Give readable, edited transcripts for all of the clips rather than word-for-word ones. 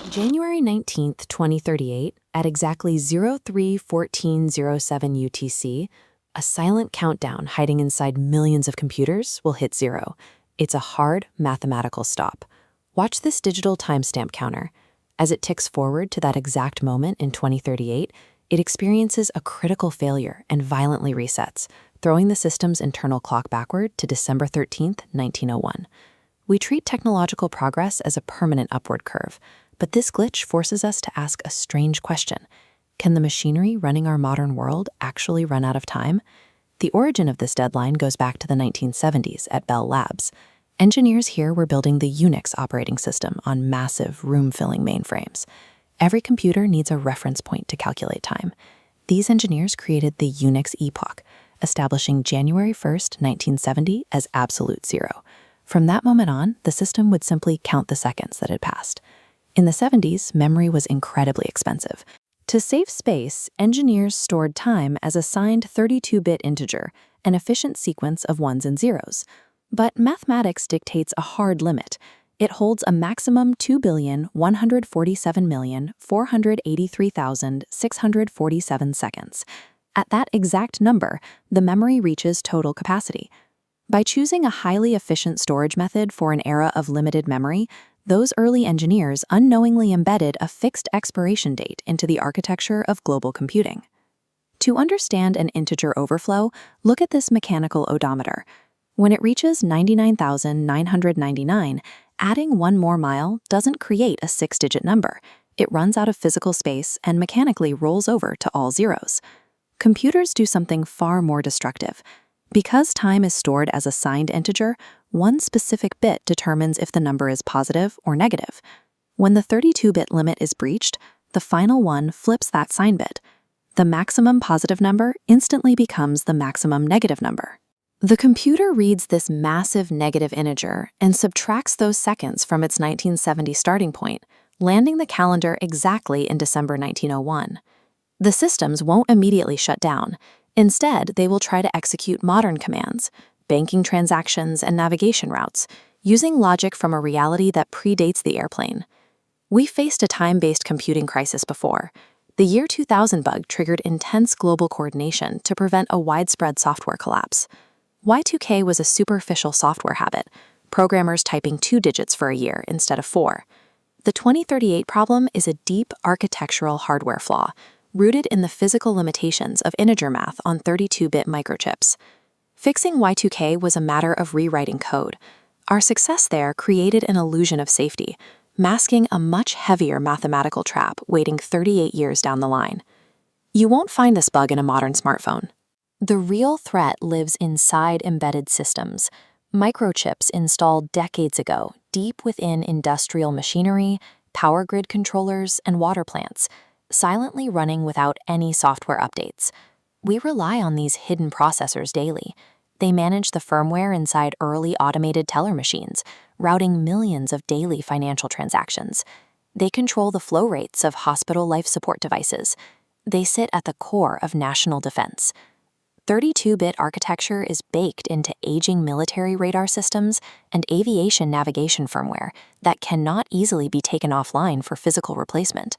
January 19th, 2038, at exactly 03:14:07 UTC, a silent countdown hiding inside millions of computers will hit zero. It's a hard mathematical stop. Watch this digital timestamp counter. As it ticks forward to that exact moment in 2038, it experiences a critical failure and violently resets, throwing the system's internal clock backward to December 13th, 1901. We treat technological progress as a permanent upward curve, but this glitch forces us to ask a strange question. Can the machinery running our modern world actually run out of time? The origin of this deadline goes back to the 1970s at Bell Labs. Engineers here were building the Unix operating system on massive, room-filling mainframes. Every computer needs a reference point to calculate time. These engineers created the Unix epoch, establishing January 1st, 1970 as absolute zero. From that moment on, the system would simply count the seconds that had passed. In the 70s, memory was incredibly expensive. To save space, engineers stored time as a signed 32-bit integer, an efficient sequence of ones and zeros. But mathematics dictates a hard limit. It holds a maximum 2,147,483,647 seconds. At that exact number, the memory reaches total capacity. By choosing a highly efficient storage method for an era of limited memory, those early engineers unknowingly embedded a fixed expiration date into the architecture of global computing. To understand an integer overflow, look at this mechanical odometer. When it reaches 99,999, adding one more mile doesn't create a six-digit number. It runs out of physical space and mechanically rolls over to all zeros. Computers do something far more destructive. Because time is stored as a signed integer, one specific bit determines if the number is positive or negative. When the 32-bit limit is breached, the final one flips that sign bit. The maximum positive number instantly becomes the maximum negative number. The computer reads this massive negative integer and subtracts those seconds from its 1970 starting point, landing the calendar exactly in December 1901. The systems won't immediately shut down. Instead, they will try to execute modern commands, banking transactions, and navigation routes, using logic from a reality that predates the airplane. We faced a time-based computing crisis before. The year 2000 bug triggered intense global coordination to prevent a widespread software collapse. Y2K was a superficial software habit, programmers typing 2 digits for a year instead of 4. The 2038 problem is a deep architectural hardware flaw, rooted in the physical limitations of integer math on 32-bit microchips. Fixing Y2K was a matter of rewriting code. Our success there created an illusion of safety, masking a much heavier mathematical trap waiting 38 years down the line. You won't find this bug in a modern smartphone. The real threat lives inside embedded systems, microchips installed decades ago deep within industrial machinery, power grid controllers, and water plants, silently running without any software updates. We rely on these hidden processors daily. They manage the firmware inside early automated teller machines, routing millions of daily financial transactions. They control the flow rates of hospital life support devices. They sit at the core of national defense. 32-bit architecture is baked into aging military radar systems and aviation navigation firmware that cannot easily be taken offline for physical replacement.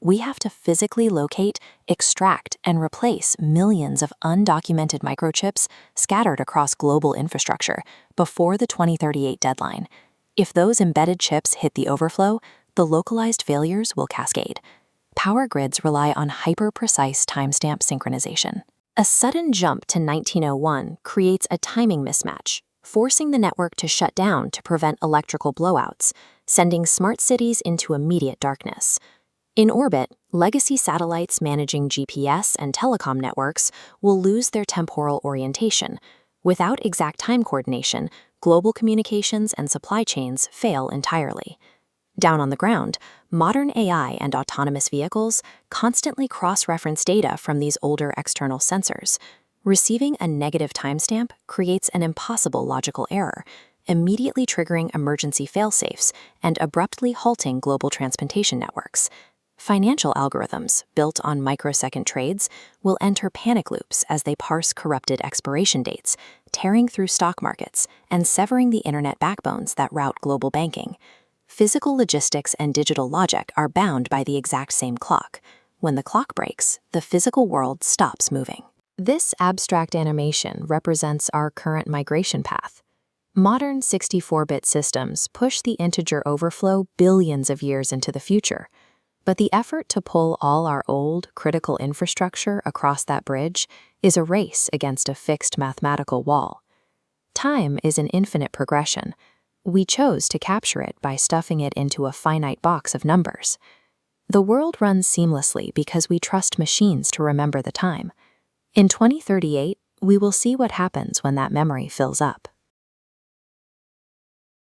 We have to physically locate, extract, and replace millions of undocumented microchips scattered across global infrastructure before the 2038 deadline. If those embedded chips hit the overflow, the localized failures will cascade. Power grids rely on hyper-precise timestamp synchronization. A sudden jump to 1901 creates a timing mismatch, forcing the network to shut down to prevent electrical blowouts, sending smart cities into immediate darkness. In orbit, legacy satellites managing GPS and telecom networks will lose their temporal orientation. Without exact time coordination, global communications and supply chains fail entirely. Down on the ground, modern AI and autonomous vehicles constantly cross-reference data from these older external sensors. Receiving a negative timestamp creates an impossible logical error, immediately triggering emergency failsafes and abruptly halting global transportation networks. Financial algorithms, built on microsecond trades, will enter panic loops as they parse corrupted expiration dates, tearing through stock markets and severing the internet backbones that route global banking. Physical logistics and digital logic are bound by the exact same clock. When the clock breaks, the physical world stops moving. This abstract animation represents our current migration path. Modern 64-bit systems push the integer overflow billions of years into the future. But the effort to pull all our old, critical infrastructure across that bridge is a race against a fixed mathematical wall. Time is an infinite progression. We chose to capture it by stuffing it into a finite box of numbers. The world runs seamlessly because we trust machines to remember the time. In 2038, we will see what happens when that memory fills up.